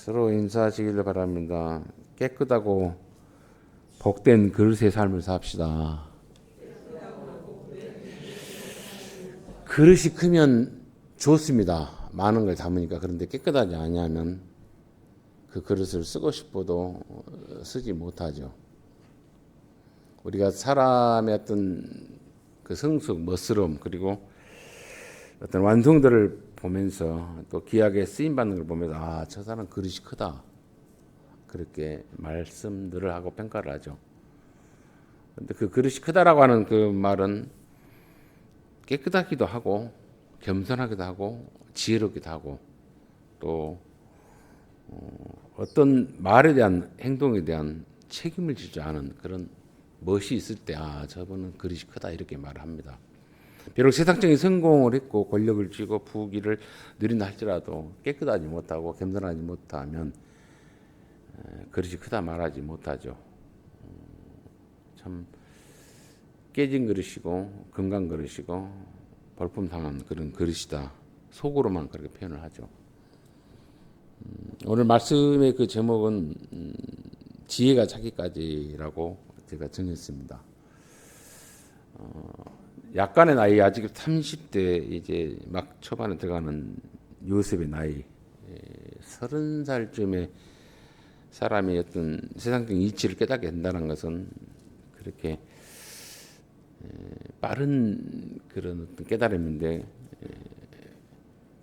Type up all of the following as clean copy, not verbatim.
서로 인사하시기를 바랍니다. 깨끗하고 복된 그릇의 삶을 삽시다. 그릇이 크면 좋습니다. 많은 걸 담으니까. 그런데 깨끗하지 않으면 그 그릇을 쓰고 싶어도 쓰지 못하죠. 우리가 사람의 어떤 그 성숙, 멋스러움, 그리고 어떤 완성도를 보면서 또 귀하게 쓰임받는 걸 보면서 아, 저 사람 그릇이 크다. 그렇게 말씀들을 하고 평가를 하죠. 근데 그 그릇이 크다라고 하는 그 말은 깨끗하기도 하고 겸손하기도 하고 지혜롭기도 하고 또 어떤 말에 대한 행동에 대한 책임을 지지 않은 그런 멋이 있을 때 아, 저분은 그릇이 크다 이렇게 말을 합니다. 비록 세상적인 성공을 했고 권력을 쥐고 부귀를 누린다 할지라도 깨끗하지 못하고 겸손하지 못하면 그릇이 크다 말하지 못하죠. 참 깨진 그릇이고 금강 그릇이고 벌품 상한 그런 그릇이다. 속으로만 그렇게 표현을 하죠. 오늘 말씀의 그 제목은 지혜가 자기까지라고 제가 정했습니다. 약간의 나이 아직 30대 이제 막 초반에 들어가는 요셉의 나이 30살쯤에 사람이 어떤 세상적인 이치를 깨닫게 된다는 것은 그렇게 빠른 그런 어떤 깨달음인데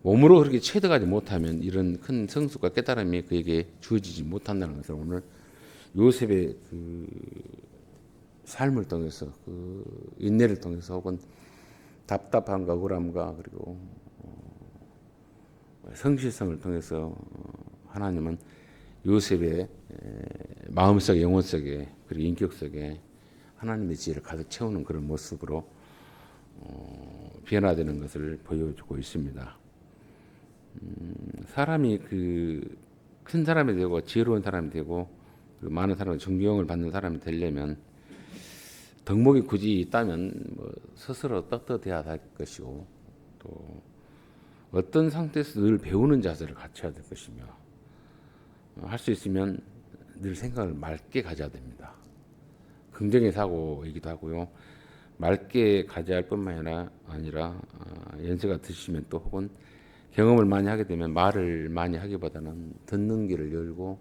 몸으로 그렇게 체득하지 못하면 이런 큰 성숙과 깨달음이 그에게 주어지지 못한다는 것을 오늘 요셉의 그 삶을 통해서 그 인내를 통해서 혹은 답답함과 억울함과 그리고 성실성을 통해서 하나님은 요셉의 마음속에 영혼 속에 그리고 인격 속에 하나님의 지혜를 가득 채우는 그런 모습으로 변화되는 것을 보여주고 있습니다. 사람이 그 큰 사람이 되고 지혜로운 사람이 되고 많은 사람의 존경을 받는 사람이 되려면 덕목이 굳이 있다면 뭐 스스로 떳떳해야 할 것이고 또 어떤 상태에서 늘 배우는 자세를 갖춰야 될 것이며 할 수 있으면 늘 생각을 맑게 가져야 됩니다. 긍정의 사고이기도 하고요. 맑게 가져야 할 뿐만 아니라 연세가 드시면 또 혹은 경험을 많이 하게 되면 말을 많이 하기보다는 듣는 귀를 열고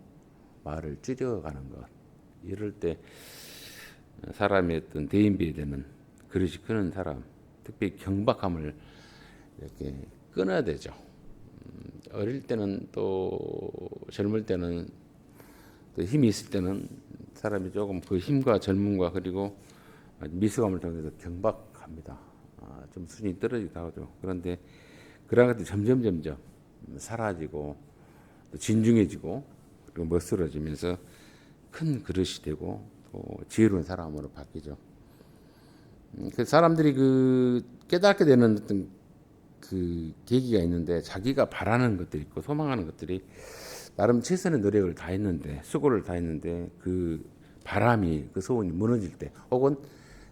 말을 줄여가는 것. 이럴 때 사람의 어떤 대인배에 되는 그릇이 크는 사람, 특히 경박함을 이렇게 끊어야 되죠. 어릴 때는 또 젊을 때는 또 힘이 있을 때는 사람이 조금 그 힘과 젊음과 그리고 미숙함을 통해서 경박합니다. 좀 수준이 떨어지기도 하죠. 그런데 그런 것들이 점점 사라지고 또 진중해지고 그리고 멋스러지면서 큰 그릇이 되고 또 지혜로운 사람으로 바뀌죠. 그 사람들이 그 깨닫게 되는 어떤 그 계기가 있는데 자기가 바라는 것들이 있고 소망하는 것들이 나름 최선의 노력을 다했는데 수고를 다했는데 그 바람이 그 소원이 무너질 때 혹은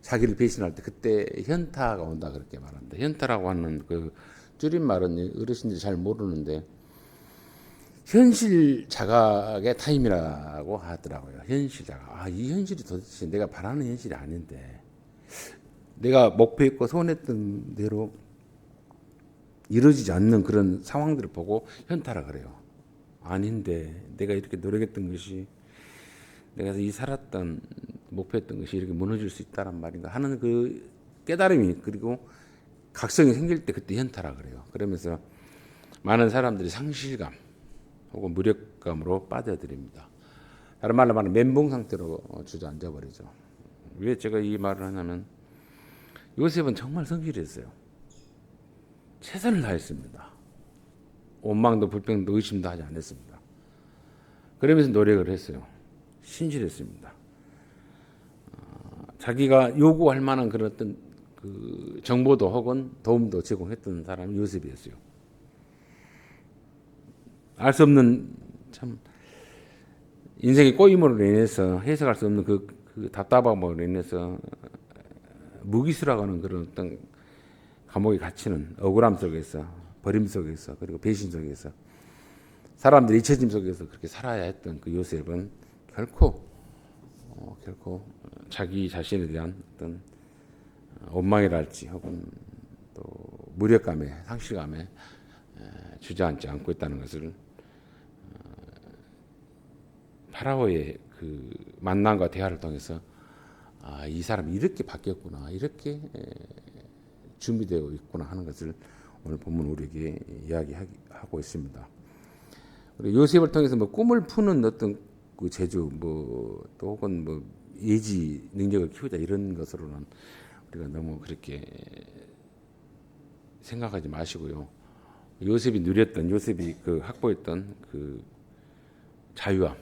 자기를 배신할 때 그때 현타가 온다 그렇게 말합니다. 현타라고 하는 그 줄임말은 어르신들이 잘 모르는데 현실 자각의 타임이라고 하더라고요. 현실 자각. 이 현실이 도대체 내가 바라는 현실이 아닌데 내가 목표했고 소원했던 대로 이루어지지 않는 그런 상황들을 보고 현타라 그래요. 아닌데 내가 이렇게 노력했던 것이 내가 이 살았던 목표했던 것이 이렇게 무너질 수 있다란 말인가 하는 그 깨달음이 그리고 각성이 생길 때 그때 현타라 그래요. 그러면서 많은 사람들이 상실감 혹은 무력감으로 빠져들입니다. 다른 말로 말하면 멘붕 상태로 주저앉아 버리죠. 왜 제가 이 말을 하냐면 요셉은 정말 성실했어요. 최선을 다했습니다. 원망도 불평도 의심도 하지 않았습니다. 그러면서 노력을 했어요. 신실했습니다. 자기가 요구할 만한 그런 어떤 그 정보도 혹은 도움도 제공했던 사람이 요셉이었어요. 알 수 없는 참 인생의 꼬임으로 인해서 해석할 수 없는 그 답답함으로 인해서 무기수라고 하는 그런 어떤 감옥에 갇히는 억울함 속에서 버림 속에서 그리고 배신 속에서 사람들이 잊혀짐 속에서 그렇게 살아야 했던 그 요셉은 결코 자기 자신에 대한 어떤 원망이랄지 혹은 또 무력감에 상실감에 주저앉지 않고 있다는 것을 파라오의 그 만남과 대화를 통해서 이 사람이 이렇게 바뀌었구나, 이렇게 준비되어 있구나 하는 것을 오늘 본문 우리에게 이야기하고 있습니다. 요셉을 통해서 뭐 꿈을 푸는 어떤 그 재주, 뭐 또 혹은 뭐 예지 능력을 키우자 이런 것으로는 우리가 너무 그렇게 생각하지 마시고요. 요셉이 그 확보했던 그 자유함,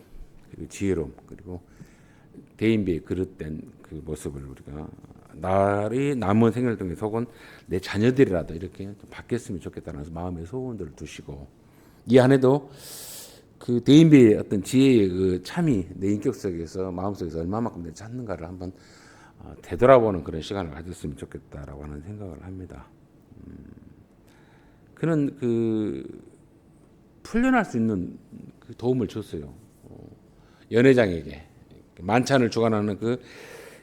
그리고 지혜로움, 그리고 대인배에 그릇된 그 모습을 우리가 나의 남은 생애를 통해서 혹은 내 자녀들이라도 이렇게 좀 바뀌었으면 좋겠다는 마음의 소원들을 두시고, 이 안에도 그 대인배의 어떤 지혜의 그 참이 내 인격 속에서 마음속에서 얼마만큼 내가 찾는가를 한번 되돌아보는 그런 시간을 가졌으면 좋겠다라고 하는 생각을 합니다. 그는 그 풀려날 수 있는 그 도움을 줬어요. 연회장에게 만찬을 주관하는 그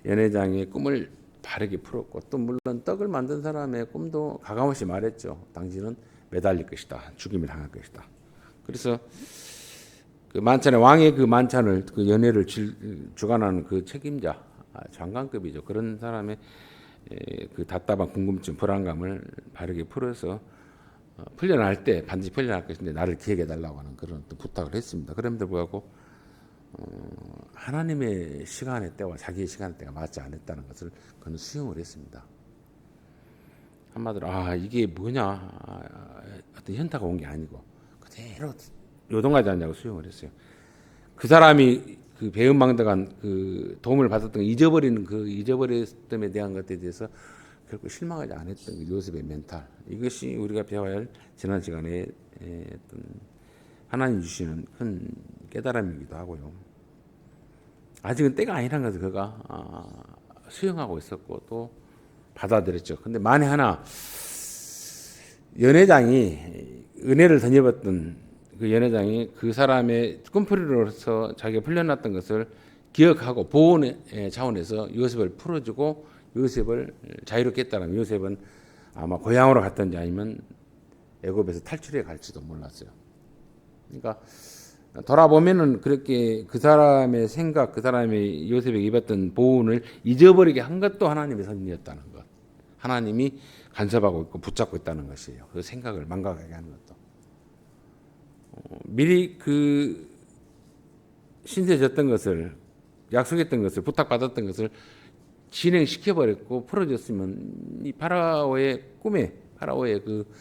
연회장의 꿈을 바르게 풀었고, 또 물론 떡을 만든 사람의 꿈도 가감없이 말했죠. 당신은 매달릴 것이다, 죽임을 당할 것이다. 그래서 그 만찬의 왕의 그 만찬을 그 연회를 주관하는 그 책임자, 장관급이죠. 그런 사람의 그 답답한 궁금증, 불안감을 바르게 풀어서 풀려날 때 반드시 풀려날 것인데 나를 기억해 달라고 하는 그런 또 부탁을 했습니다. 그럼에도 불구하고 하나님의 시간의 때와 자기의 시간의 때가 맞지 않았다는 것을 그는 수용을 했습니다. 한마디로 이게 뭐냐, 어떤 현타가 온 게 아니고 그대로 요동하지 않냐고 수용을 했어요. 그 사람이 그 배은망덕한 그 도움을 받았던 잊어버리는 그 잊어버렸음에 대한 것에 대해서 결코 실망하지 않았던 그 요셉의 멘탈, 이것이 우리가 배워야 할 지난 시간에 어떤 하나님 주시는 큰 깨달음이기도 하고요. 아직은 때가 아니라는 것을 그가 수용하고 있었고 또 받아들였죠. 근데 만에 하나 연회장이 은혜를 덧입었던 그 연회장이 그 사람의 꿈풀이로서 자기가 풀려났던 것을 기억하고 보호의 차원에서 요셉을 풀어주고 요셉을 자유롭게 했다면 요셉은 아마 고향으로 갔던지 아니면 애굽에서 탈출해 갈지도 몰랐어요. 그러니까 돌아보면은 그렇게 그 사람의 생각, 그 사람이 요셉에게 입었던 보훈을 잊어버리게 한 것도 하나님의 섭리였다는 것. 하나님이 간섭하고 있고 붙잡고 있다는 것이에요. 그 생각을 망각하게 하는 것도. 미리 그 신세졌던 것을, 약속했던 것을, 부탁받았던 것을 진행시켜버렸고 풀어줬으면 이 파라오의 꿈에, 파라오의 그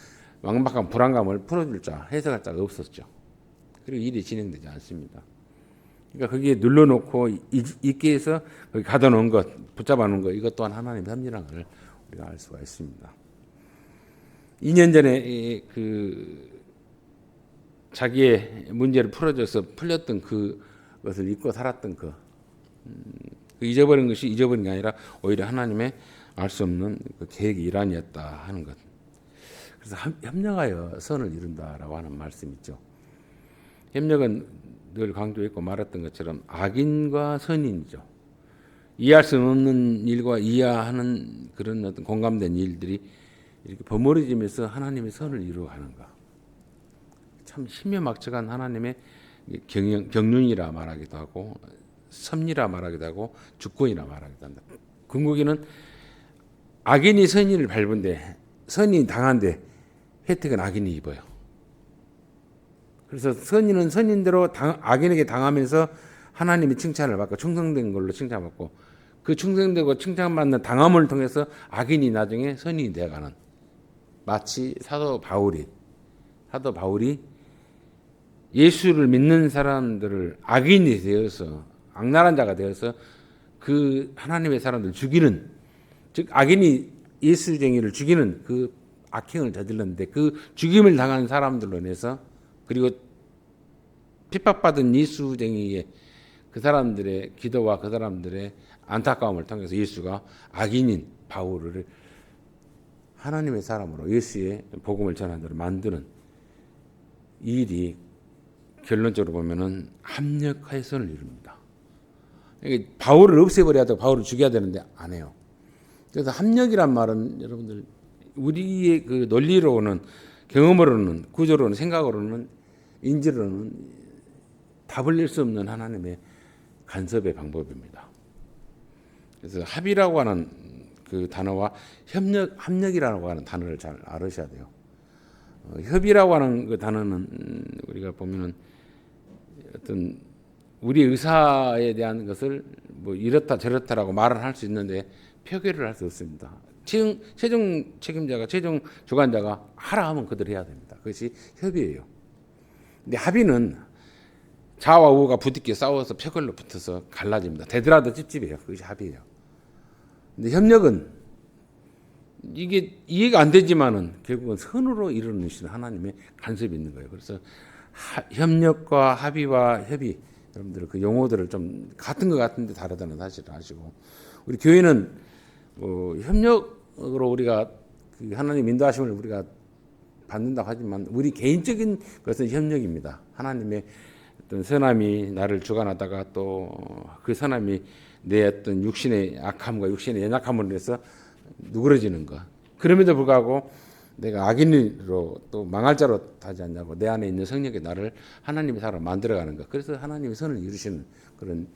막막한 불안감을 풀어줄 자, 해석할 자가 없었죠. 그리고 일이 진행되지 않습니다. 그러니까 거기에 눌러놓고 있게 해서 거기 가둬놓은 것, 붙잡아놓은 것, 이것 또한 하나님의 섭리라는 걸 우리가 알 수가 있습니다. 2년 전에 그 자기의 문제를 풀어줘서 풀렸던 그것을 잊고 살았던 그 잊어버린 것이 잊어버린 게 아니라 오히려 하나님의 알 수 없는 그 계획의 일환이었다 하는 것. 그래서 협력하여 선을 이룬다라고 하는 말씀이 있죠. 협력은 늘 강조했고 말했던 것처럼 악인과 선인이죠. 이해할 수 없는 일과 이해하는 그런 어떤 공감된 일들이 이렇게 버무려지면서 하나님의 선을 이루어가는 것. 참 신묘막측한 하나님의 경륜이라 말하기도 하고 섭리라 말하기도 하고 주권이라 말하기도 한다. 궁극에는 악인이 선인을 밟은데 선인이 당한데 혜택은 악인이 입어요. 그래서 선인은 선인대로 악인에게 당하면서 하나님의 칭찬을 받고 충성된 걸로 칭찬받고 그 충성되고 칭찬받는 당함을 통해서 악인이 나중에 선인이 되어가는, 마치 사도 바울이 예수를 믿는 사람들을 악인이 되어서 악랄한 자가 되어서 그 하나님의 사람들을 죽이는, 즉 악인이 예수쟁이를 죽이는 그 악행을 저질렀는데 그 죽임을 당한 사람들로 인해서, 그리고 핍박받은 예수쟁이의 그 사람들의 기도와 그 사람들의 안타까움을 통해서 예수가 악인인 바울을 하나님의 사람으로 예수의 복음을 전하도록 만드는 이 일이 결론적으로 보면은 합력하여선을 이룹니다. 이게 바울을 없애버려야 되고 바울을 죽여야 되는데 안 해요. 그래서 합력이란 말은 여러분들 우리의 그 논리로는 경험으로는 구조로는 생각으로는 인지로는 답을 낼 수 없는 하나님의 간섭의 방법입니다. 그래서 합이라고 하는 그 단어와 합력이라고 하는 단어를 잘 알으셔야 돼요. 협이라고 하는 그 단어는 우리가 보면은 어떤 우리 의사에 대한 것을 뭐 이렇다 저렇다라고 말을 할 수 있는데 표결을 할 수 없습니다. 최종 책임자가 최종 주관자가 하라 하면 그대로 해야 됩니다. 그것이 협의예요. 근데 합의는 좌와 우가 부딪혀 싸워서 표결로 붙어서 갈라집니다. 되더라도 찝찝해요. 그것이 합의예요. 근데 협력은 이게 이해가 안 되지만은 결국은 선으로 이루어지는 하나님의 간섭이 있는 거예요. 그래서 협력과 합의와 협의 여러분들 그 용어들을 좀 같은 것 같은데 다르다는 사실을 아시고 우리 교회는 협력으로 우리가 그 하나님 인도하심을 우리가 받는다고 하지만 우리 개인적인 것은 협력입니다. 하나님의 어떤 선함이 나를 주관하다가 또 그 선함이 내 어떤 육신의 악함과 육신의 연약함으로 인해서 누그러지는 것. 그럼에도 불구하고 내가 악인으로 또 망할 자로 하지 않냐고 내 안에 있는 성령의 나를 하나님의 사람 만들어가는 것. 그래서 하나님의 선을 이루시는 그런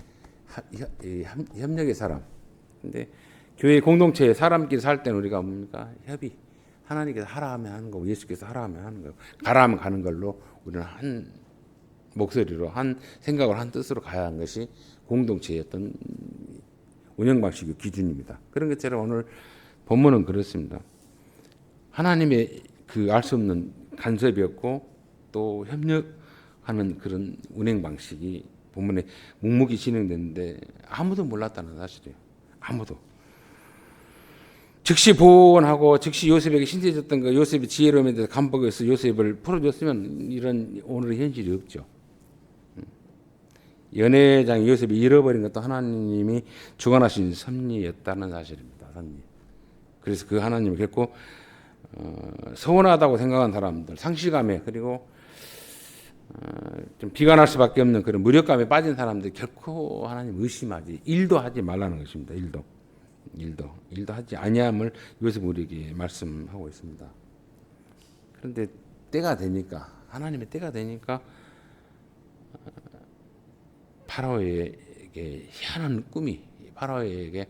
협력의 사람. 근데 교회 공동체에 사람끼리 살 때는 우리가 뭡니까? 협의. 하나님께서 하라 하면 하는 거고 예수께서 하라 하면 하는 거고 가라 하면 가는 걸로 우리는 한 목소리로 한 생각을 한 뜻으로 가야 하는 것이 공동체의 어떤 운영 방식의 기준입니다. 그런 것처럼 오늘 본문은 그렇습니다. 하나님의 그 알 수 없는 간섭이었고 또 협력하는 그런 운행 방식이 본문에 묵묵히 진행됐는데 아무도 몰랐다는 사실이에요. 아무도. 즉시 보원하고 즉시 요셉에게 신세졌던 거 요셉이 지혜로움에 대해서 감복해서 요셉을 풀어줬으면 이런 오늘의 현실이 없죠. 연회장이 요셉이 잃어버린 것도 하나님이 주관하신 섭리였다는 사실입니다. 섭리. 그래서 그 하나님을 결코 서운하다고 생각한 사람들, 상실감에 그리고 좀 비관할 수밖에 없는 그런 무력감에 빠진 사람들 결코 하나님 의심하지 일도 하지 말라는 것입니다. 일도 하지 아니함을 요셉 우리에게 말씀하고 있습니다. 그런데 때가 되니까 하나님의 때가 되니까 파라오에게 희한한 꿈이 파라오에게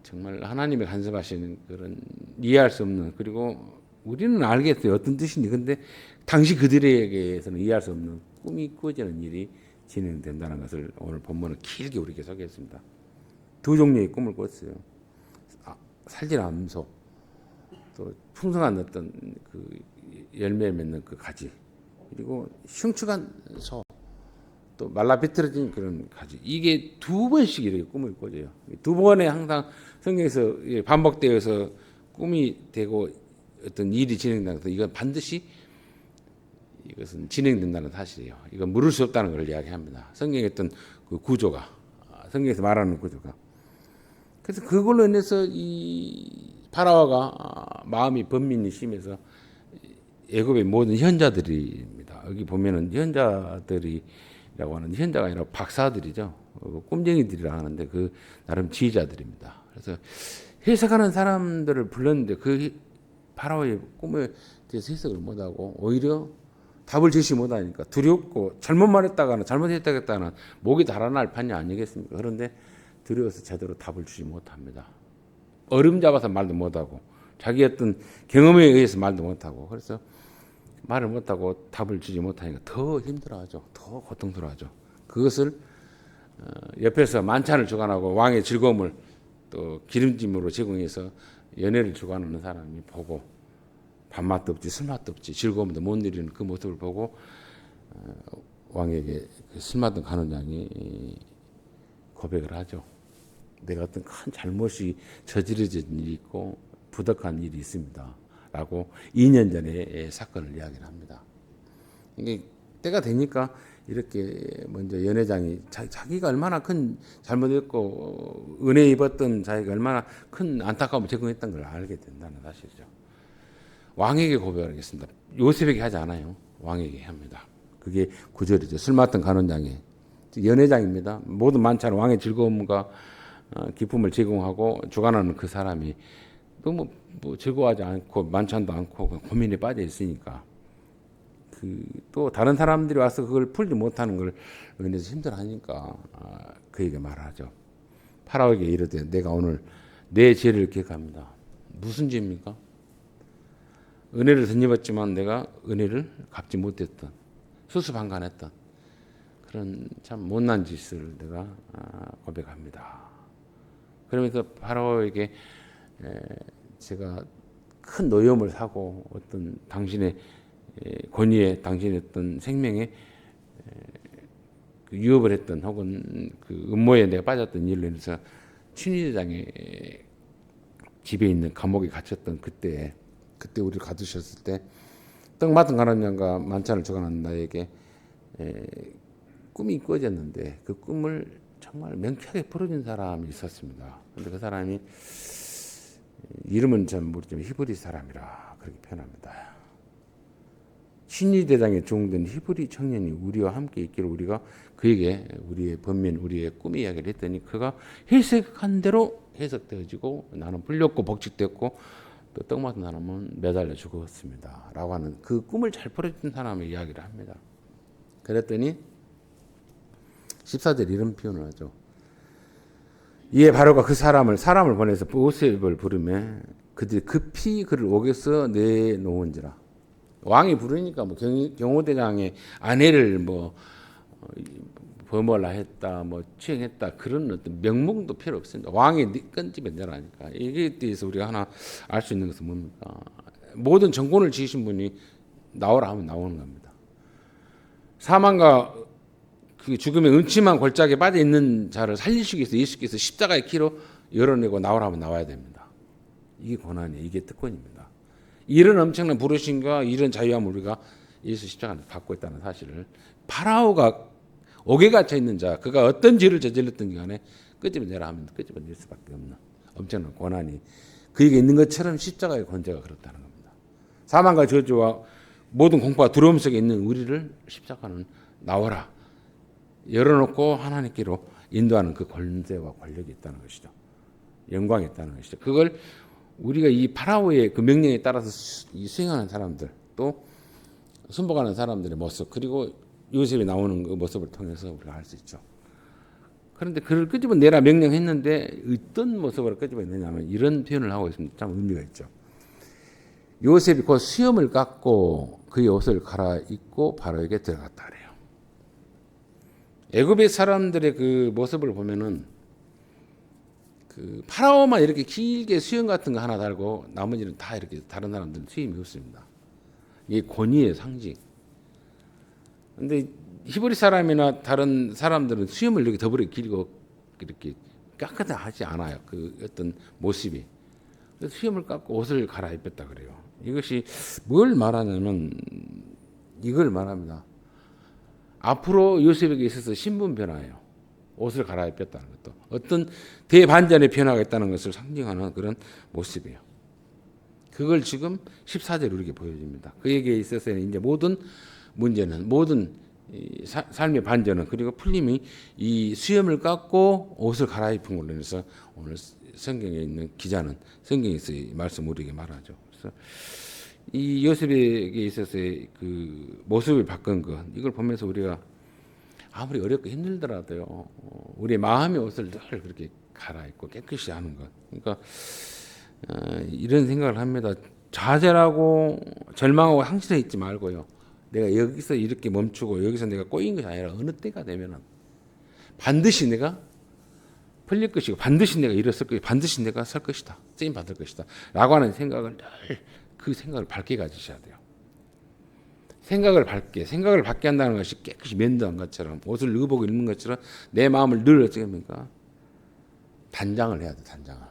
정말 하나님의 간섭하시는 그런 이해할 수 없는 그리고 우리는 알겠어요 어떤 뜻인지 근데 당시 그들에게서는 이해할 수 없는 꿈이 꾸어지는 일이 진행된다는 것을 오늘 본문은 길게 우리에게 소개했습니다. 두 종류의 꿈을 꿨어요. 살찐 암소 또 풍성한 어떤 그 열매 맺는 그 가지 그리고 흉측한 소 또 말라 비틀어진 그런 가지 이게 두 번씩 이렇게 꿈을 꿔줘요. 두 번에 항상 성경에서 반복되어서 꿈이 되고 어떤 일이 진행되는 것 이건 반드시 이것은 진행된다는 사실이에요. 이건 물을 수 없다는 걸 이야기합니다. 성경의 어떤 그 구조가 성경에서 말하는 구조가 그래서 그걸로 인해서 이 파라오가 마음이 번민이 심해서 애굽의 모든 현자들입니다. 여기 보면은 현자들이라고 하는 현자가 아니라 박사들이죠. 꼼쟁이들이라 하는데 그 나름 지휘자들입니다. 그래서 해석하는 사람들을 불렀는데 그 파라오의 꿈에 대해서 해석을 못하고 오히려 답을 제시 못하니까 두렵고 잘못 말했다가는 잘못했다가는 목이 달아날 판이 아니겠습니까? 그런데 두려워서 제대로 답을 주지 못합니다. 얼음 잡아서 말도 못하고 자기 어떤 경험에 의해서 말도 못하고 그래서 말을 못하고 답을 주지 못하니까 더 힘들어하죠. 더 고통스러워하죠. 그것을 옆에서 만찬을 주관하고 왕의 즐거움을 또 기름짐으로 제공해서 연회를 주관하는 사람이 보고 밥맛도 없지 술맛도 없지 즐거움도 못 누리는 그 모습을 보고 왕에게 그 술맛도 가는 양이 고백을 하죠. 내가 어떤 큰 잘못이 저지러진 일이 있고 부덕한 일이 있습니다. 라고 2년 전에 사건을 이야기를 합니다. 이게 때가 되니까 이렇게 먼저 연회장이 자기가 얼마나 큰 잘못했고 은혜 입었던 자기가 얼마나 큰 안타까움을 제공했던 걸 알게 된다는 사실이죠. 왕에게 고백을 하겠습니다. 요셉에게 하지 않아요. 왕에게 합니다. 그게 구절이죠. 술 맡은 간원장이 연회장입니다. 모든 만찬 왕의 즐거움과 기쁨을 제공하고 주관하는 그 사람이 너무 뭐 즐거워하지 않고 만찬도 않고 고민에 빠져 있으니까 또 다른 사람들이 와서 그걸 풀지 못하는 걸 은혜에서 힘들어하니까 그에게 말하죠. 파라오에게 이르되 내가 오늘 내 죄를 기억합니다. 무슨 죄입니까? 은혜를 덧입었지만 내가 은혜를 갚지 못했던 수수방관했던 그런 참 못난 짓을 내가 고백합니다. 그러면서 파라오에게 제가 큰 노여움을 사고 어떤 당신의 권위에 당신의 어떤 생명에 유업을 했던 혹은 그 음모에 내가 빠졌던 일로 인해서 춘희대장의 집에 있는 감옥에 갇혔던 그때 우리를 가두셨을 때 떡 맡은 간원장과 만찬을 주관한 나에게 꿈이 꾸어졌는데 그 꿈을 정말 명쾌하게 풀어준 사람이 있었습니다. 그런데 그 사람이 이름은 전 모르지만 히브리 사람이라 그렇게 표현합니다. 신리대장에 종된 히브리 청년이 우리와 함께 있기를 우리가 그에게 우리의 번민, 우리의 꿈의 이야기를 했더니 그가 해석한 대로 해석되어지고 나는 풀렸고 복직됐고 또 떡 맡은 사람은 매달려 죽었습니다. 라고 하는 그 꿈을 잘 풀어준 사람의 이야기를 합니다. 그랬더니 14절 이런 표현을 하죠. 이에 바로가 그 사람을 보내서 보셉을 부르매 그들이 급히 그를 옥에서 내놓은지라. 왕이 부르니까 뭐 경호대장의 아내를 뭐 범월라 했다, 뭐 추행했다 그런 어떤 명목도 필요 없습니다. 왕이 끈집에 내라니까. 이게 대해서 우리가 하나 알 수 있는 것은 뭡니까? 모든 정권을 지으신 분이 나오라 하면 나오는 겁니다. 사망과 그 죽음의 음침한 골짜기에 빠져 있는 자를 살리시기 위해서 예수께서 십자가의 키로 열어내고 나오라 하면 나와야 됩니다. 이게 고난이에요. 이게 특권입니다. 이런 엄청난 부르심과 이런 자유함을 우리가 예수 십자가를 받고 있다는 사실을 파라오가 옥에 갇혀 있는 자, 그가 어떤 죄를 저질렀든 간에 끄집어내라 하면 끄집어낼 수밖에 없는 엄청난 고난이 그에게 있는 것처럼 십자가의 권세가 그렇다는 겁니다. 사망과 저주와 모든 공포와 두려움 속에 있는 우리를 십자가는 나와라 열어놓고 하나님께로 인도하는 그 권세와 권력이 있다는 것이죠. 영광이 있다는 것이죠. 그걸 우리가 이 파라오의 그 명령에 따라서 수행하는 사람들 또 순복하는 사람들의 모습 그리고 요셉이 나오는 그 모습을 통해서 우리가 알 수 있죠. 그런데 그를 끄집어내라 명령했는데 어떤 모습으로 끄집어내냐면 이런 표현을 하고 있습니다. 참 의미가 있죠. 요셉이 곧 수염을 깎고 그의 옷을 갈아입고 바로에게 들어갔다 그래요. 애굽의 사람들의 그 모습을 보면은 그 파라오만 이렇게 길게 수염 같은 거 하나 달고 나머지는 다 이렇게 다른 사람들은 수염이 없습니다. 이게 권위의 상징. 근데 히브리 사람이나 다른 사람들은 수염을 이렇게 더불어 길고 이렇게 깎아하지 않아요. 그 어떤 모습이. 그래서 수염을 깎고 옷을 갈아입혔다 그래요. 이것이 뭘 말하냐면 이걸 말합니다. 앞으로 요셉에게 있어서 신분 변화예요. 옷을 갈아입혔다는 것도 어떤 대반전의 변화가 있다는 것을 상징하는 그런 모습이에요. 그걸 지금 14절 우리에게 보여줍니다. 그에게 있어서는 이제 모든 문제는 모든 삶의 반전은 그리고 풀림이 이 수염을 깎고 옷을 갈아입은 걸로 인해서 오늘 성경에 있는 기자는 성경에서 이 말씀 우리에게 말하죠. 그래서 이 요셉에게 있어서의 그 모습을 바꾼 것 이걸 보면서 우리가 아무리 어렵고 힘들더라도요 우리의 마음의 옷을 늘 그렇게 갈아입고 깨끗이 하는 것. 그러니까 이런 생각을 합니다. 좌절하고 절망하고 상실해 있지 말고요. 내가 여기서 이렇게 멈추고 여기서 내가 꼬인 것이 아니라 어느 때가 되면은 반드시 내가 풀릴 것이고 반드시 내가 일어설 것이고 반드시 내가 설 것이다. 쓰임 받을 것이다. 라고 하는 생각을 늘 그 생각을 밝게 가지셔야 돼요. 생각을 밝게 한다는 것이 깨끗이 면도한 것처럼 옷을 의복을 입는 것처럼 내 마음을 늘 어떻게 합니까? 단장을 해야 돼. 단장을.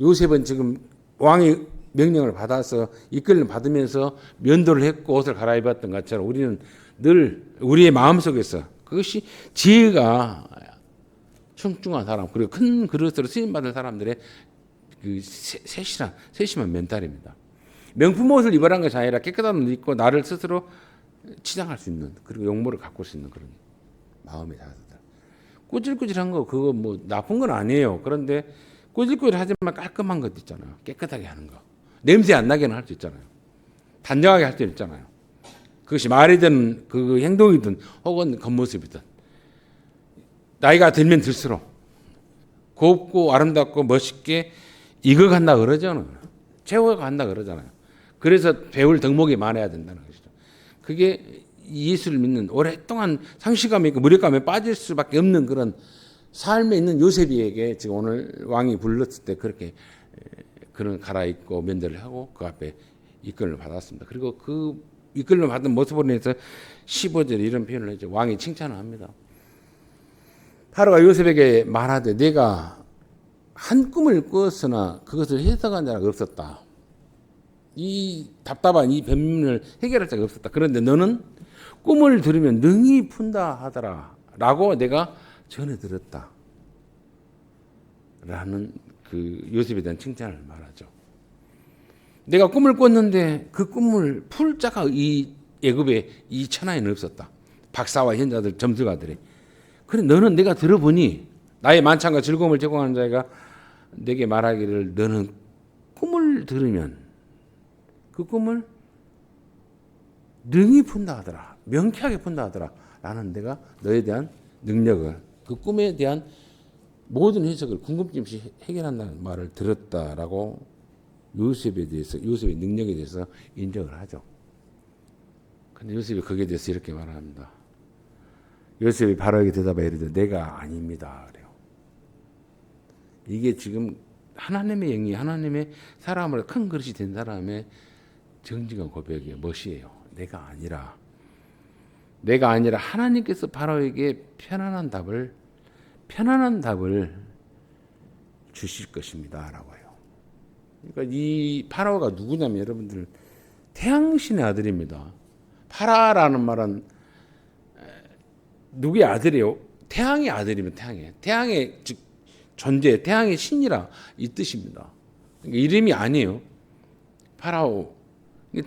요셉은 지금 왕의 명령을 받아서 이끌림 받으면서 면도를 했고 옷을 갈아입었던 것처럼 우리는 늘 우리의 마음속에서 그것이 지혜가 충충한 사람 그리고 큰 그릇으로 쓰임받은 사람들의 그 세심한 멘탈입니다. 명품 옷을 입으라는 것이 아니라 깨끗한 옷을 입고 나를 스스로 치장할 수 있는 그리고 용모를 가꿀 수 있는 그런 마음의 자세들. 꾸질꾸질한 거 그거 뭐 나쁜 건 아니에요. 그런데 꾸질꾸질하지만 깔끔한 것도 있잖아요. 깨끗하게 하는 거. 냄새 안 나게는 할 수 있잖아요. 단정하게 할 수 있잖아요. 그것이 말이든 그 행동이든 혹은 겉모습이든 나이가 들면 들수록 곱고 아름답고 멋있게 익어간다 그러잖아요. 채워간다 그러잖아요. 그래서 배울 덕목이 많아야 된다는 것이죠. 그게 예수를 믿는 오랫동안 상실감이 있고 무력감에 빠질 수밖에 없는 그런 삶에 있는 요셉에게 지금 오늘 왕이 불렀을 때 그렇게 그런 갈아입고 면대를 하고 그 앞에 이끌림을 받았습니다. 그리고 그 이끌림을 받은 모습으로 인해서 15절에 이런 표현을 했죠. 왕이 칭찬을 합니다. 파로가 요셉에게 말하되 내가 한 꿈을 꾸었으나 그것을 해석한 자가 없었다. 이 답답한 이 변민을 해결할 자가 없었다. 그런데 너는 꿈을 들으면 능히 푼다 하더라 라고 내가 전해 들었다 라는 그 요셉에 대한 칭찬을 말하죠. 내가 꿈을 꿨는데 그 꿈을 풀 자가 이 애굽에 이 천하에는 없었다. 박사와 현자들 점술가들이. 그래 너는 내가 들어보니 나의 만찬과 즐거움을 제공하는 자가 내게 말하기를 너는 꿈을 들으면 그 꿈을 능히 푼다 하더라. 명쾌하게 푼다 하더라. 라는 내가 너에 대한 능력을 그 꿈에 대한 모든 해석을 궁금증 없이 해결한다는 말을 들었다라고 요셉에 대해서 요셉의 능력에 대해서 인정을 하죠. 근데 요셉이 거기에 대해서 이렇게 말합니다. 요셉이 바로에게 대답하여 이르되 내가 아닙니다. 그래요. 이게 지금 하나님의 영이 하나님의 사람을 큰 그릇이 된 사람의 정직한 고백이에요. 멋이에요. 내가 아니라 하나님께서 바로에게 편안한 답을 주실 것입니다라고 해요. 그러니까 이 파라오가 누구냐면 여러분들 태양신의 아들입니다. 파라라는 말은 누구의 아들이에요? 태양의 아들이면 태양의 즉 존재, 태양의 신이라 이 뜻입니다. 그러니까 이름이 아니에요. 파라오.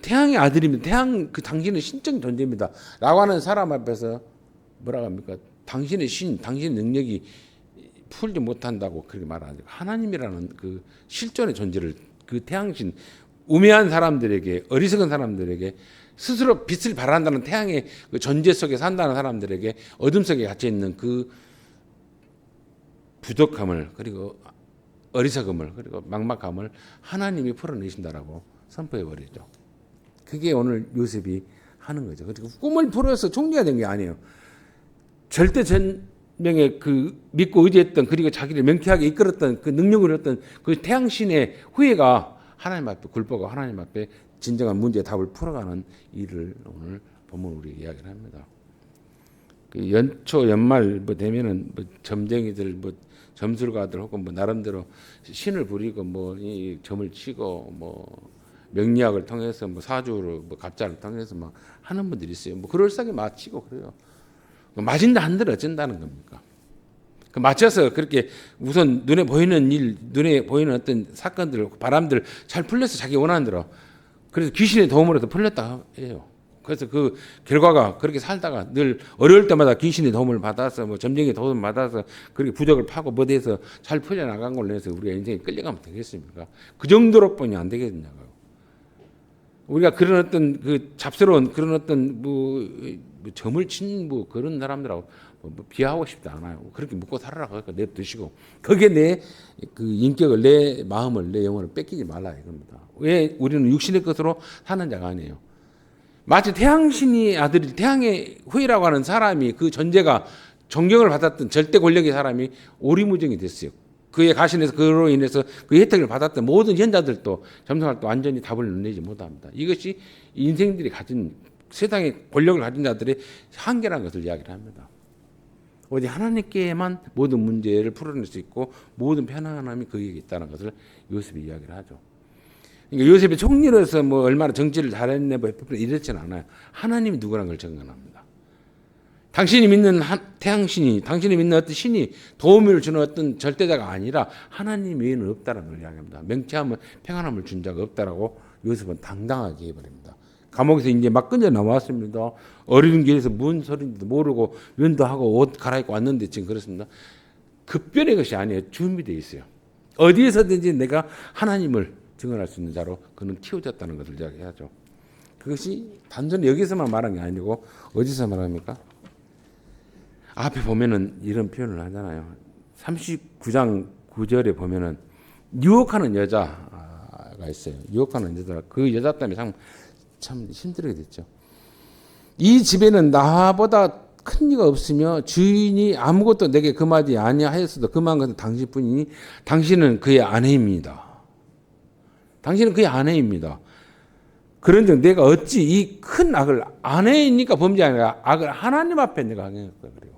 태양의 아들이면 태양 그 당신은 신적 존재입니다. 라고 하는 사람 앞에서 뭐라고 합니까? 당신의 신, 당신의 능력이 풀지 못한다고 그렇게 말하죠. 하나님이라는 그 실존의 존재를 그 태양신 우매한 사람들에게 어리석은 사람들에게 스스로 빛을 발한다는 태양의 그 존재 속에 산다는 사람들에게 어둠 속에 갇혀 있는 그 부족함을 그리고 어리석음을 그리고 막막함을 하나님이 풀어내신다라고 선포해 버리죠. 그게 오늘 요셉이 하는 거죠. 그리고 꿈을 풀어서 총리가 된 게 아니에요. 절대 전명의 그 믿고 의지했던 그리고 자기를 명쾌하게 이끌었던 그 능력을 얻었던 그 태양신의 후예가 하나님 앞에 굴복하고 하나님 앞에 진정한 문제의 답을 풀어가는 일을 오늘 본문 우리 이야기를 합니다. 그 연초 연말 뭐 되면은 뭐 점쟁이들 뭐 점술가들 혹은 뭐 나름대로 신을 부리고 뭐 이 점을 치고 뭐 명리학을 통해서 뭐 사주로 뭐 갑자를 통해서 막 하는 분들이 있어요. 뭐 그럴싸하게 맞히고 그래요. 맞은다 한들 어쩐다는 겁니까? 그 맞춰서 그렇게 우선 눈에 보이는 일, 눈에 보이는 어떤 사건들, 바람들 잘 풀려서 자기 원하는 대로 그래서 귀신의 도움으로도 풀렸다 해요. 그래서 그 결과가 그렇게 살다가 늘 어려울 때마다 귀신의 도움을 받아서 뭐 점쟁이 도움을 받아서 그렇게 부적을 파고 뭐 돼서 잘 풀려나간 걸로 해서 우리가 인생이 끌려가면 되겠습니까? 그 정도로뿐이 안 되겠냐고요. 우리가 그런 어떤 그 잡스러운 그런 어떤 뭐 점을 친 뭐 그런 사람들하고 뭐 비하하고 싶지 않아요. 그렇게 묻고 살아라 그러니까 냅두시고 거기에 내 그 인격을 내 마음을 내 영혼을 뺏기지 말라 이겁니다. 왜 우리는 육신의 것으로 사는 자가 아니에요. 마치 태양신의 아들이 태양의 후예라고 하는 사람이 그 존재가 존경을 받았던 절대 권력의 사람이 오리무정이 됐어요. 그의 가신에서 그로 인해서 그 혜택을 받았던 모든 현자들도 점성할 때 완전히 답을 내지 못합니다. 이것이 인생들이 가진 세상의 권력을 가진 자들의 한계라는 것을 이야기를 합니다. 오직 하나님께만 모든 문제를 풀어낼 수 있고 모든 편안함이 그에게 있다는 것을 요셉이 이야기를 하죠. 그러니까 요셉이 총리로서 뭐 얼마나 정치를 잘했네 뭐 이렇지는 않아요. 하나님이 누구라는 걸 증언합니다. 당신이 믿는 태양신이 당신이 믿는 어떤 신이 도움을 주는 어떤 절대자가 아니라 하나님 외에는 없다는 걸 이야기합니다. 명쾌함을 평안함을 준 자가 없다라고 요셉은 당당하게 해버립니다. 감옥에서 이제 막 끌려 나왔습니다. 어린 길에서 뭔 소리인지도 모르고 면도하고 옷 갈아입고 왔는데 지금 그렇습니다. 급변의 것이 아니에요. 준비되어 있어요. 어디에서든지 내가 하나님을 증언할 수 있는 자로 그는 키워졌다는 것을 이야기하죠. 그것이 단순히 여기서만 말한 게 아니고 어디서 말합니까? 앞에 보면은 이런 표현을 하잖아요. 39장 9절에 보면은 유혹하는 여자가 있어요. 유혹하는 여자. 그 여자 때문에 참 힘들게 됐죠. 이 집에는 나보다 큰 이가 없으며 주인이 아무것도 내게 금하지 아니하였어도 금한 것은 당신뿐이니 당신은 그의 아내입니다. 당신은 그의 아내입니다. 그런즉 내가 어찌 이 큰 악을 아내이니까 범죄 아니라 악을 하나님 앞에 내가 행했다 그래요.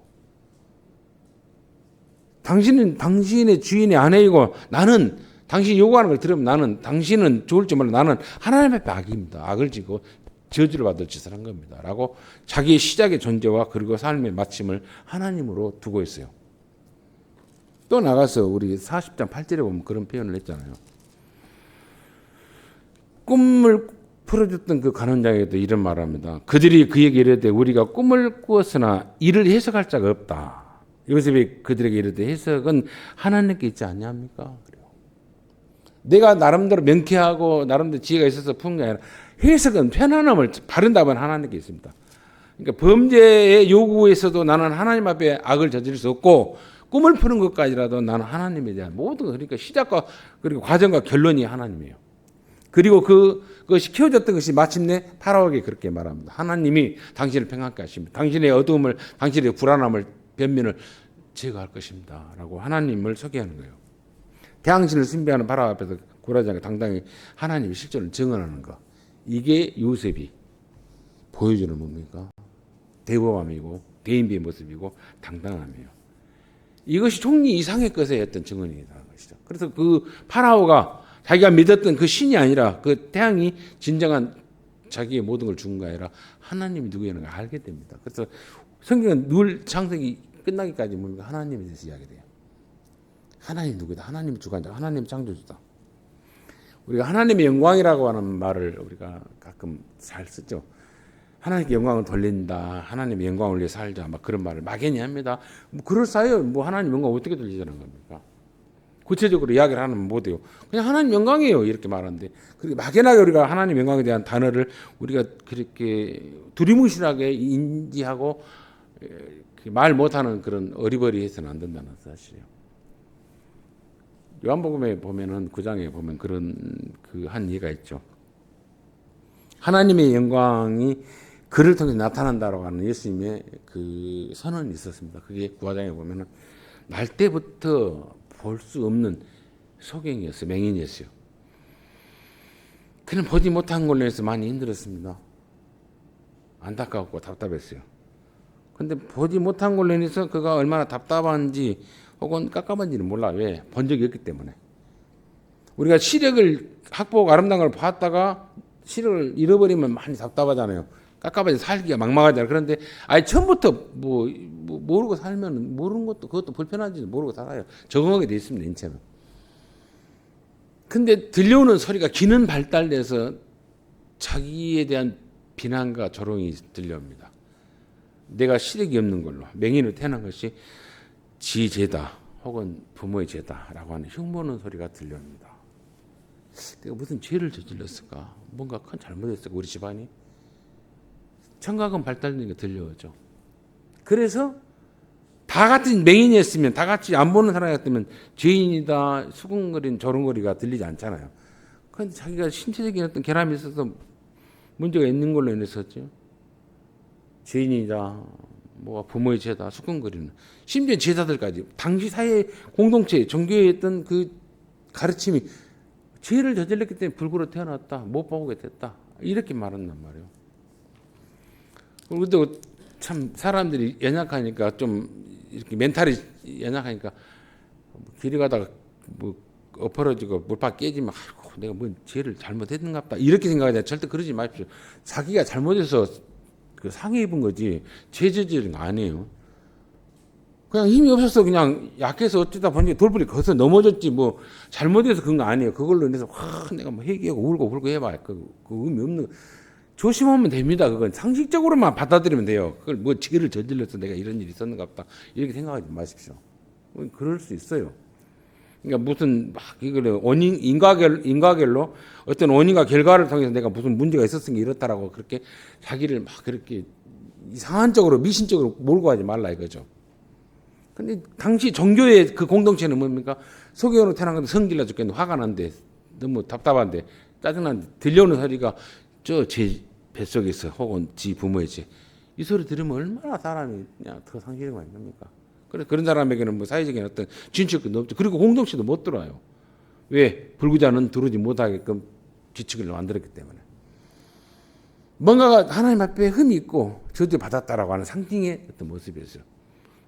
당신은 당신의 주인의 아내이고 나는 당신이 요구하는 걸 들으면 나는 당신은 좋을지 몰라 나는 하나님 앞에 악입니다. 악을 지고 저주를 받을 짓을 한 겁니다. 라고 자기의 시작의 존재와 그리고 삶의 마침을 하나님으로 두고 있어요. 또 나가서 우리 40장 8절에 보면 그런 표현을 했잖아요. 꿈을 풀어줬던 그 간원장에도 이런 말을 합니다. 그들이 그에게 이르되 우리가 꿈을 꾸었으나 이를 해석할 자가 없다. 요셉이 그들에게 이르되 해석은 하나님께 있지 않냐합니까? 그래요. 내가 나름대로 명쾌하고 나름대로 지혜가 있어서 푸는 게 아니라 해석은 편안함을 바른 답은 하나님께 있습니다. 그러니까 범죄의 요구에서도 나는 하나님 앞에 악을 저지를 수 없고 꿈을 푸는 것까지라도 나는 하나님에 대한 모든 그러니까 시작과 그리고 과정과 결론이 하나님이에요. 그리고 그것이 키워졌던 것이 마침내 파라오에게 그렇게 말합니다. 하나님이 당신을 평안케 하십니다. 당신의 어두움을 당신의 불안함을 변면을 제거할 것입니다. 라고 하나님을 소개하는 거예요. 당신을 숭배하는 파라오 앞에서 굴하지 않고 당당히 하나님의 실존을 증언하는 것. 이게 요셉이 보여주는 뭡니까? 대범함이고 대인배의 모습이고 당당함이에요. 이것이 총리 이상의 것에 어떤 증언이라는 것이죠. 그래서 그 파라오가 자기가 믿었던 그 신이 아니라 그 태양이 진정한 자기의 모든 걸 준 게 아니라 하나님이 누구냐는 걸 알게 됩니다. 그래서 성경은 늘 창세기 끝나기까지 뭡니까? 하나님에 대해서 이야기돼요. 하나님 누구다? 하나님 주관자, 하나님 창조주다. 우리가 하나님의 영광이라고 하는 말을 우리가 가끔 잘 쓰죠. 하나님께 영광을 돌린다. 하나님의 영광을 위해 살자. 막 그런 말을 막연히 합니다. 뭐 그럴싸해요. 뭐 하나님 영광 어떻게 돌리자는 겁니까? 구체적으로 이야기를 하면 못해요. 그냥 하나님 영광이에요. 이렇게 말하는데 그렇게 막연하게 우리가 하나님 영광에 대한 단어를 우리가 그렇게 두리뭉실하게 인지하고 말 못하는 그런 어리버리해서는 안 된다는 사실이에요. 요한복음에 보면은 9장에 보면 그런 그 한 예가 있죠. 하나님의 영광이 그를 통해 나타난다라고 하는 예수님의 그 선언이 있었습니다. 그게 9장에 보면은 날 때부터 볼 수 없는 소경이었어요. 맹인이었어요. 그는 보지 못한 걸로 해서 많이 힘들었습니다. 안타까웠고 답답했어요. 근데 보지 못한 걸로 인해서 그가 얼마나 답답한지 혹은 깝깝한지는 몰라. 왜? 본 적이 없기 때문에. 우리가 시력을 학보고 아름다운 걸 봤다가 시력을 잃어버리면 많이 답답하잖아요. 깝깝하지 살기가 막막하잖아요. 그런데 아예 처음부터 뭐 모르고 살면 모르는 것도 그것도 불편한지도 모르고 살아요. 적응하게 돼 있습니다. 인체는. 근데 들려오는 소리가 귀는 발달돼서 자기에 대한 비난과 조롱이 들려옵니다. 내가 시력이 없는 걸로 맹인으로 태어난 것이 지 죄다 혹은 부모의 죄다라고 하는 흉보는 소리가 들려옵니다. 내가 무슨 죄를 저질렀을까? 뭔가 큰 잘못했을까? 우리 집안이? 청각은 발달된 게 들려오죠. 그래서 다 같은 맹인이었으면 다 같이 안 보는 사람이었다면 죄인이다 수군거리는 조롱거리가 들리지 않잖아요. 그런데 자기가 신체적인 어떤 결함이 있어서 문제가 있는 걸로 인해서죠. 죄인이다 뭐 부모의 죄다 수군거리는 심지어 제자들까지 당시 사회 공동체 종교에 있던 그 가르침이 죄를 저질렀기 때문에 불구로 태어났다 못 보게 됐다 이렇게 말한단 말이에요. 그리고 참 사람들이 연약하니까 좀 이렇게 멘탈이 연약하니까 길이 가다가 뭐 엎어지고 물팍 깨지면 아이고 내가 뭐 죄를 잘못했는가 보다 이렇게 생각하지 절대 그러지 마십시오. 자기가 잘못해서 그 상해 입은 거지 죄 저지른 거 아니에요. 그냥 힘이 없어서 그냥 약해서 어쩌다 보니 돌부리 거기서 넘어졌지 뭐 잘못해서 그런 거 아니에요. 그걸로 인해서 내가 뭐 회개하고 울고 불고 해봐 그 의미 없는 거. 조심하면 됩니다. 그건 상식적으로만 받아들이면 돼요. 그걸 뭐 죄를 저질러서 내가 이런 일이 있었는가 보다 이렇게 생각하지 마십시오. 그럴 수 있어요. 그러니까 무슨 막 이걸 원인 인과결로 어떤 원인과 결과를 통해서 내가 무슨 문제가 있었으니 이렇다라고 그렇게 자기를 막 그렇게 이상한 쪽으로 미신적으로 몰고 가지 말라 이거죠. 근데 당시 종교의 그 공동체는 뭡니까? 소경으로 태어난 건데 성질나 죽겠는데 화가 난데 너무 답답한데 짜증난데 들려오는 소리가 저 제 뱃속에서 혹은 지 부모의 집. 이 소리 들으면 얼마나 사람이 그냥 더 상실이 많이 됩니까? 그런 사람에게는 뭐 사회적인 어떤 진척도 없죠. 그리고 공동체도 못 들어와요. 왜? 불구자는 들어오지 못하게끔 규칙을 만들었기 때문에. 뭔가가 하나님 앞에 흠이 있고 저도 받았다라고 하는 상징의 어떤 모습이었어요.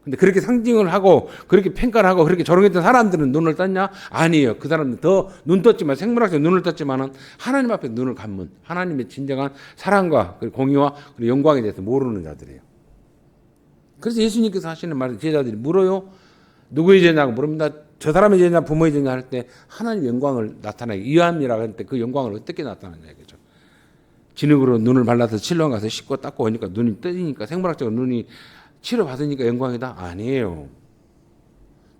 근데 그렇게 상징을 하고 그렇게 평가를 하고 그렇게 조롱했던 사람들은 눈을 떴냐? 아니에요. 그 사람들은 더 눈 떴지만 생물학적 눈을 떴지만은 하나님 앞에 눈을 감은 하나님의 진정한 사랑과 공의와 그리고 영광에 대해서 모르는 자들이에요. 그래서 예수님께서 하시는 말을 제자들이 물어요. 누구의 제자냐고 물습니다. 저 사람의 제자, 부모의 제자 할 때 하나님의 영광을 나타내기 위함이라고 할 때 그 영광을 어떻게 나타내냐 이거죠. 진흙으로 눈을 발라서 실로암 가서 씻고 닦고 오니까 눈이 뜨니까 생물학적으로 눈이 치료받으니까 영광이다? 아니에요.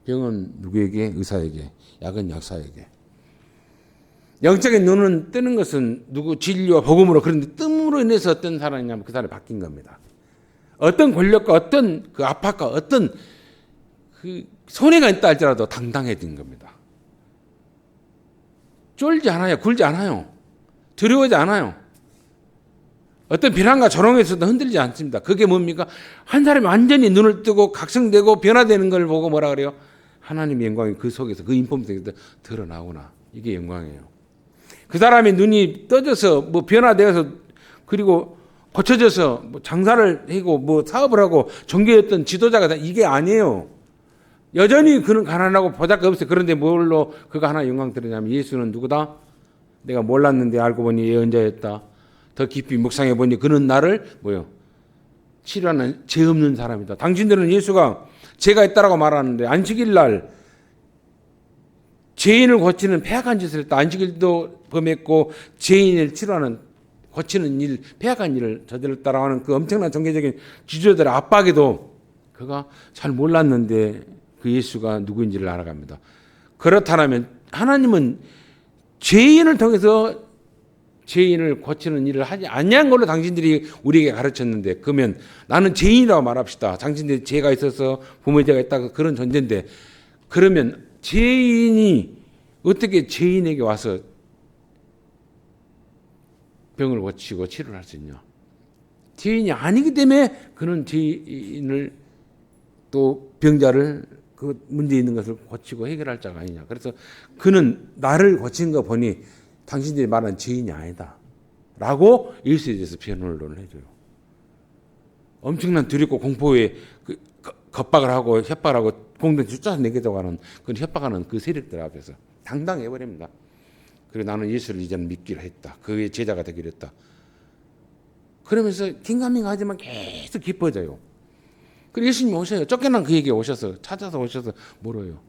병은 누구에게? 의사에게. 약은 약사에게. 영적인 눈은 뜨는 것은 누구 진리와 복음으로 그런데 뜸으로 인해서 어떤 사람이냐면 그 사람이 바뀐 겁니다. 어떤 권력과 어떤 그 압박과 어떤 그 손해가 있다 할지라도 당당해진 겁니다. 쫄지 않아요. 굴지 않아요. 두려워하지 않아요. 어떤 비난과 조롱에서도 흔들리지 않습니다. 그게 뭡니까? 한 사람이 완전히 눈을 뜨고 각성되고 변화되는 걸 보고 뭐라 그래요? 하나님의 영광이 그 속에서 그 인품 속에서 드러나구나. 이게 영광이에요. 그 사람의 눈이 떠져서 뭐 변화되어서 그리고 고쳐져서 뭐 장사를 하고 뭐 사업을 하고 종교였던 지도자가 이게 아니에요. 여전히 그는 가난하고 보잘것 없어요. 그런데 뭘로 그가 하나 영광 드리냐면 예수는 누구다? 내가 몰랐는데 알고 보니 예언자였다. 더 깊이 묵상해 보니 그는 나를 뭐요? 치료하는 죄 없는 사람이다. 당신들은 예수가 죄가 있다라고 말하는데 안식일 날 죄인을 고치는 폐악한 짓을 했다. 안식일도 범했고 죄인을 치료하는 고치는 일, 폐악한 일을 저질렀다라고 하는 그 엄청난 종교적인 지도자들의 압박에도 그가 잘 몰랐는데 그 예수가 누구인지를 알아갑니다. 그렇다면 하나님은 죄인을 통해서 죄인을 고치는 일을 하지 아니한 걸로 당신들이 우리에게 가르쳤는데 그러면 나는 죄인이라고 말합시다. 당신들이 죄가 있어서 부모의 죄가 있다고 그런 존재인데 그러면 죄인이 어떻게 죄인에게 와서 병을 고치고 치료를 할 수 있냐. 죄인이 아니기 때문에 그는 죄인을 또 병자를 그 문제 있는 것을 고치고 해결할 자가 아니냐. 그래서 그는 나를 고친 거 보니 당신들이 말하는 죄인이 아니다. 라고 예수에 대해서 변론을 해줘요. 엄청난 두렵고 공포에 그 겁박을 하고 협박을 하고 공동체 쫓아서 내겠다고 하는 그런 협박하는 그 세력들 앞에서 당당해버립니다. 그리고 나는 예수를 이제는 믿기로 했다. 그의 제자가 되기로 했다. 그러면서 긴가민가하지만 계속 기뻐져요. 그리고 예수님이 오셔요. 쫓겨난 그에게 오셔서 찾아서 오셔서 물어요.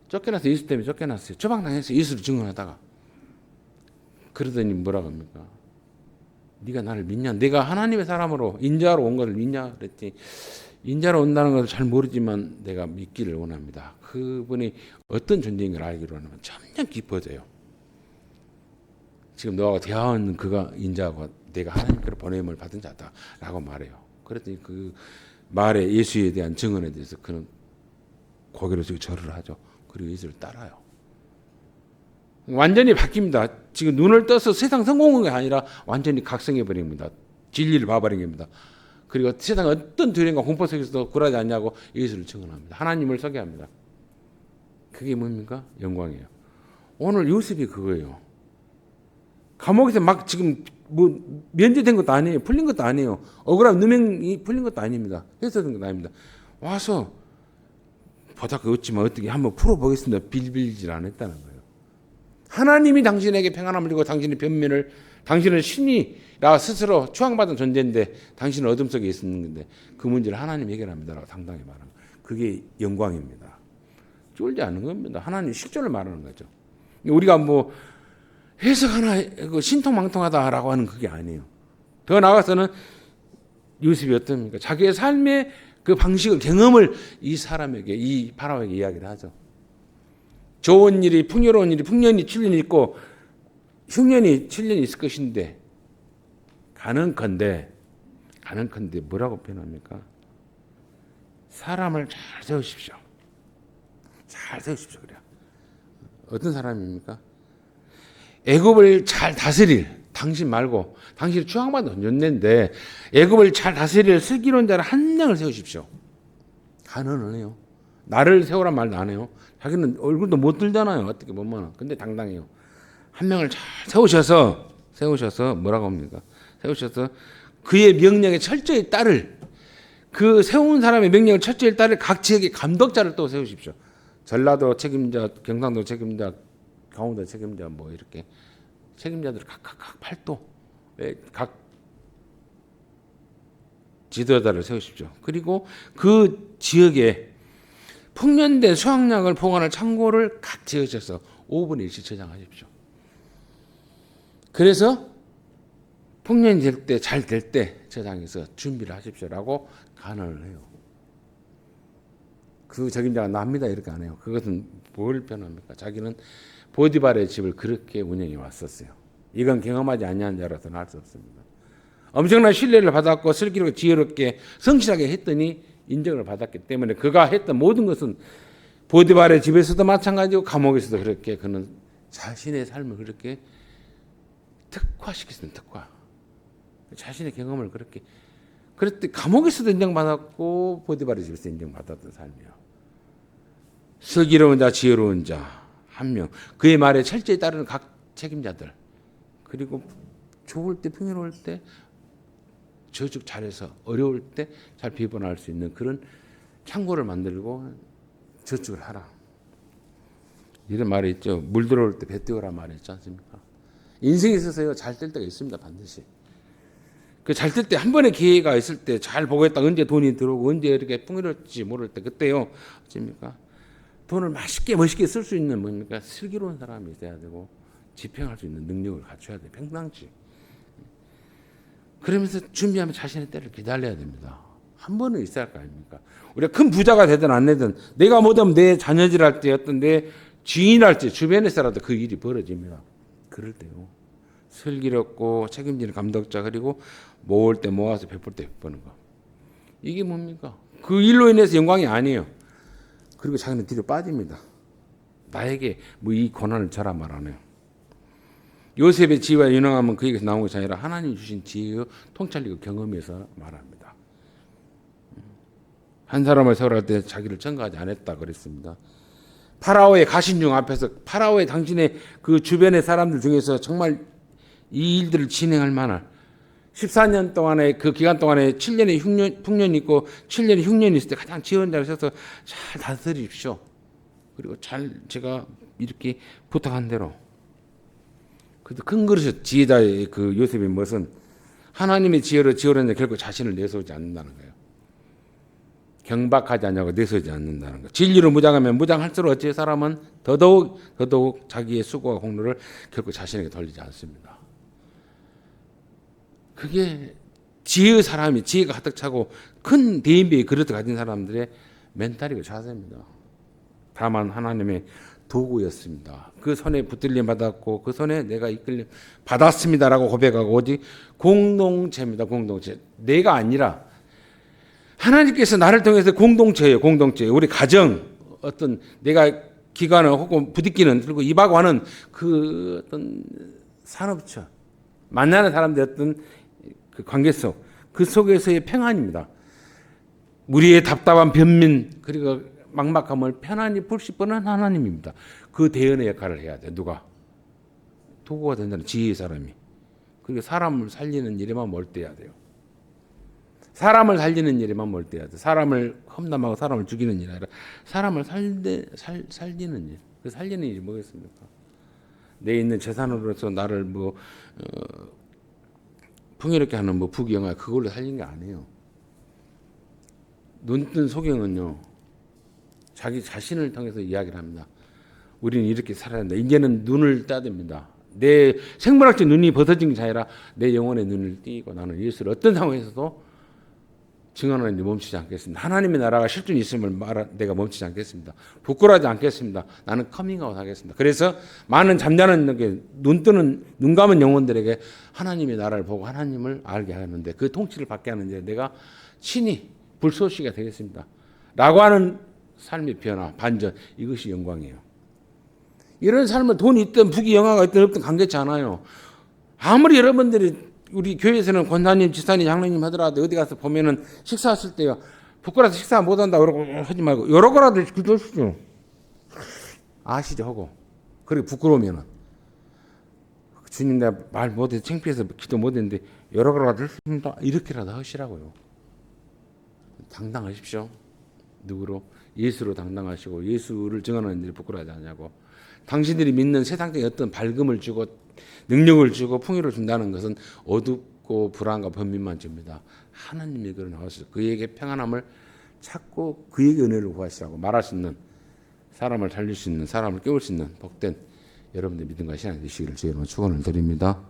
쫓겨나서 예수 때문에 쫓겨났어요. 처방당해서 예수를 증언하다가 그러더니 뭐라고 합니까? 네가 나를 믿냐? 내가 하나님의 사람으로 인자로 온 것을 믿냐? 그랬더니 인자로 온다는 것을 잘 모르지만 내가 믿기를 원합니다. 그분이 어떤 존재인 걸 알기로 하면 점점 깊어져요. 지금 너하고 대화하는 그가 인자하고 내가 하나님께로 보냄을 받은 자다라고 말해요. 그랬더니 그 말에 예수에 대한 증언에 대해서 그는 고개를 숙여 절을 하죠. 그리고 예수를 따라요. 완전히 바뀝니다. 지금 눈을 떠서 세상 성공한 게 아니라 완전히 각성해 버립니다. 진리를 봐버린 겁니다. 그리고 세상 어떤 두려움과 공포 속에서도 굴하지 않냐고 예수를 증언합니다. 하나님을 소개합니다. 그게 뭡니까? 영광이에요. 오늘 요셉이 그거예요. 감옥에서 막 지금 뭐 면제된 것도 아니에요. 풀린 것도 아니에요. 억울한 누명이 풀린 것도 아닙니다. 해소된 것도 아닙니다. 와서 보다가 어찌면 어떻게 한번 풀어보겠습니다. 빌빌질 안 했다는 거예요. 하나님이 당신에게 평안함을 주고 당신의 변면을 당신은 신이라 스스로 추앙받은 존재인데 당신은 어둠 속에 있었는데 그 문제를 하나님이 해결합니다라고 당당히 말하는 거예요. 그게 영광입니다. 쫄지 않은 겁니다. 하나님 실존을 말하는 거죠. 우리가 뭐 해석 하나 신통망통하다라고 하는 그게 아니에요. 더 나아가서는 요셉이 어떻습니까? 자기의 삶의 그 방식을 경험을 이 사람에게 이 파라오에게 이야기를 하죠. 좋은 일이 풍요로운 일이 풍년이 7년이 있고 흉년이 7년이 있을 것인데 가능컨대 뭐라고 표현합니까? 사람을 잘 세우십시오. 잘 세우십시오. 그래요. 어떤 사람입니까? 애굽을 잘 다스릴 당신 말고 당신이 추앙받은 존재인데 애굽을 잘 다스릴 슬기로운 자를 한 명을 세우십시오. 가능은 해요. 나를 세우란 말도 안 해요. 자기는 얼굴도 못 들잖아요. 어떻게 보면. 근데 당당해요. 한 명을 잘 세우셔서 뭐라고 합니까? 세우셔서 그의 명령에 철저히 따를 그 세운 사람의 명령을 철저히 따를 각 지역의 감독자를 또 세우십시오. 전라도 책임자, 경상도 책임자, 강원도 책임자 뭐 이렇게 책임자들 각 팔도 각 지도자를 세우십시오. 그리고 그 지역에 풍년된 수확량을 보관할 창고를 각 지으셔서 5분의 1씩 저장하십시오. 그래서 풍년이 될 때, 잘 될 때 저장해서 준비를 하십시오라고 간언을 해요. 그 적임자가 납니다 이렇게 안 해요. 그것은 뭘 변합니까? 자기는 보디발의 집을 그렇게 운영해 왔었어요. 이건 경험하지 아니한 자라서는 할 수 없습니다. 엄청난 신뢰를 받았고 슬기롭게 지혜롭게 성실하게 했더니 인정을 받았기 때문에 그가 했던 모든 것은 보디발의 집에서도 마찬가지고 감옥에서도 그렇게 그는 자신의 삶을 그렇게 특화시켰습니다. 특화. 자신의 경험을 그렇게 그랬더니 감옥에서도 인정받았고 보디발의 집에서 인정받았던 삶이에요. 슬기로운 자, 지혜로운 자 한 명, 그의 말에 철저히 따르는 각 책임자들, 그리고 좋을 때 풍요로울 때 저축 잘해서 어려울 때 잘 비번할 수 있는 그런 창고를 만들고 저축을 하라. 이런 말이 있죠. 물 들어올 때 배 띄우라 말이 있지 않습니까? 인생에 있어서요 잘 될 때가 있습니다. 반드시. 그 잘 될 때 한 번의 기회가 있을 때 잘 보겠다. 언제 돈이 들어오고 언제 이렇게 풍요로울지 모를 때 그때요. 어떻습니까? 돈을 맛있게 멋있게 쓸 수 있는 뭡니까? 슬기로운 사람이 있어야 되고 집행할 수 있는 능력을 갖춰야 돼. 평상시. 그러면서 준비하면 자신의 때를 기다려야 됩니다. 한 번은 있어야 할 거 아닙니까? 우리가 큰 부자가 되든 안 되든 내가 못하면 내 자녀질 할 때 어떤 내 지인 할 때 주변에서라도 그 일이 벌어집니다. 그럴 때요. 슬기롭고 책임지는 감독자 그리고 모을 때 모아서 베풀 때 베푸는 거. 이게 뭡니까? 그 일로 인해서 영광이 아니에요. 그리고 자기는 뒤로 빠집니다. 나에게 뭐 이 고난을 저라 말 안 해요. 요셉의 지혜와 유능함은 그에게서 나온 것이 아니라 하나님 주신 지혜의 통찰력과 경험에서 말합니다. 한 사람을 세워할 때 자기를 증거하지 않았다 그랬습니다. 파라오의 가신중 앞에서 파라오의 당신의 그 주변의 사람들 중에서 정말 이 일들을 진행할 만한 14년 동안의 그 기간 동안에 7년의 풍년이 있고 7년의 흉년이 있을 때 가장 지혜로운 자를 써서 잘 다스리십시오. 그리고 잘 제가 이렇게 부탁한 대로 그래도 큰 그릇이 지혜자의 그 요셉의 것은 하나님의 지혜로 지혜로운 자 결코 자신을 내세우지 않는다는 거예요. 경박하지 않냐고 내세우지 않는다는 거. 진리로 무장하면 무장할수록 어찌 사람은 더더욱 자기의 수고와 공로를 결코 자신에게 돌리지 않습니다. 그게 지혜의 사람이 지혜가 가득 차고 큰 대인배의 그릇을 가진 사람들의 멘탈이고 자세입니다. 다만 하나님의 도구였습니다. 그 손에 붙들림 받았고 그 손에 내가 이끌림 받았습니다라고 고백하고 오직 공동체입니다. 공동체. 내가 아니라 하나님께서 나를 통해서 공동체예요. 공동체. 우리 가정 어떤 내가 기관을 혹은 부딪히는 그리고 입하고 하는 그 어떤 산업체 만나는 사람들의 어떤 그 관계 그 속에서의 평안입니다. 우리의 답답한 변민 그리고 막막함을 편안히 풀 수 있는 하나님입니다. 그 대연의 역할을 해야 돼. 누가? 도구가 된다는 지혜의 사람이. 그리고 사람을 살리는 일에만 몰두해야 돼요. 사람을 살리는 일에만 몰두해야 돼. 사람을 험담하고 사람을 죽이는 일이 아니라 사람을 살리는 일. 그 살리는 일이 뭐겠습니까? 내 있는 재산으로서 나를 풍요롭게 하는 부귀영화 그걸로 살린 게 아니에요. 눈뜬 소경은요. 자기 자신을 통해서 이야기를 합니다. 우리는 이렇게 살아야 한다. 이제는 눈을 떠야 됩니다. 내 생물학적 눈이 벗어진 게 아니라 내 영혼의 눈을 띄고 나는 예수를 어떤 상황에서도 증언하는 데 멈추지 않겠습니다. 하나님의 나라가 실존이 있음을 내가 멈추지 않겠습니다. 부끄러워하지 않겠습니다. 나는 커밍아웃 하겠습니다. 그래서 많은 잠자는 눈 감은 영혼들에게 하나님의 나라를 보고 하나님을 알게 하는데 그 통치를 받게 하는데 내가 친히 불쏘시가 되겠습니다. 라고 하는 삶의 변화, 반전, 이것이 영광이에요. 이런 삶은 돈이 있든 부귀 영화가 있든 없든 관계치 않아요. 아무리 여러분들이 우리 교회에서는 권사님, 지사님, 장로님 하더라도 어디 가서 보면은 식사했을 때요. 부끄러워서 식사 못한다 그러고 하지 말고 여러 거라도 주십시오. 아시죠? 하고. 그리고 부끄러우면은 주님 내가 말 못해서 창피해서 기도 못했는데 여러 거라도 했습니다. 이렇게라도 하시라고요. 당당하십시오. 누구로? 예수로 당당하시고 예수를 증언하는 일을 부끄러워하지 않냐고. 당신들이 믿는 세상적인 어떤 밝음을 주고 능력을 주고 풍요를 준다는 것은 어둡고 불안과 번민만 줍니다. 하나님이 그를 나와서 그에게 평안함을 찾고 그에게 은혜를 구하시라고 말할 수 있는 사람을 살릴 수 있는 사람을 깨울 수 있는 복된 여러분들 믿음과 신앙이 되시기를 주의 축원을 드립니다.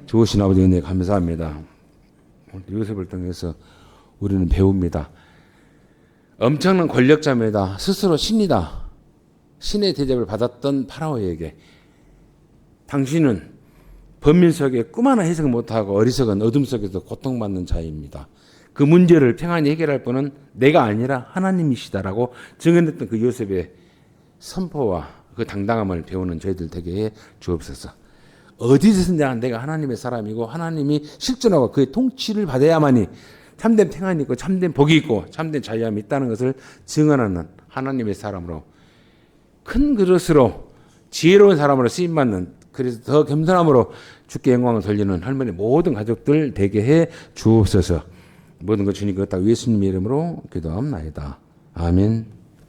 좋으신 아버지 은혜 감사합니다. 오늘 요셉을 통해서 우리는 배웁니다. 엄청난 권력자입니다. 스스로 신이다. 신의 대접을 받았던 파라오에게 당신은 번민 속에 꿈 하나 해석 못하고 어리석은 어둠 속에서 고통받는 자입니다. 그 문제를 평안히 해결할 분은 내가 아니라 하나님이시다라고 증언했던 그 요셉의 선포와 그 당당함을 배우는 저희들 되게 해 주옵소서. 어디서든지 내가 하나님의 사람이고 하나님이 실존하고 그의 통치를 받아야만이 참된 평안이 있고 참된 복이 있고 참된 자유함이 있다는 것을 증언하는 하나님의 사람으로 큰 그릇으로 지혜로운 사람으로 쓰임받는 그래서 더 겸손함으로 주께 영광을 돌리는 할머니 모든 가족들 되게 해 주옵소서. 모든 것 주님 그렇다 예수님 이름으로 기도합나이다. 아멘.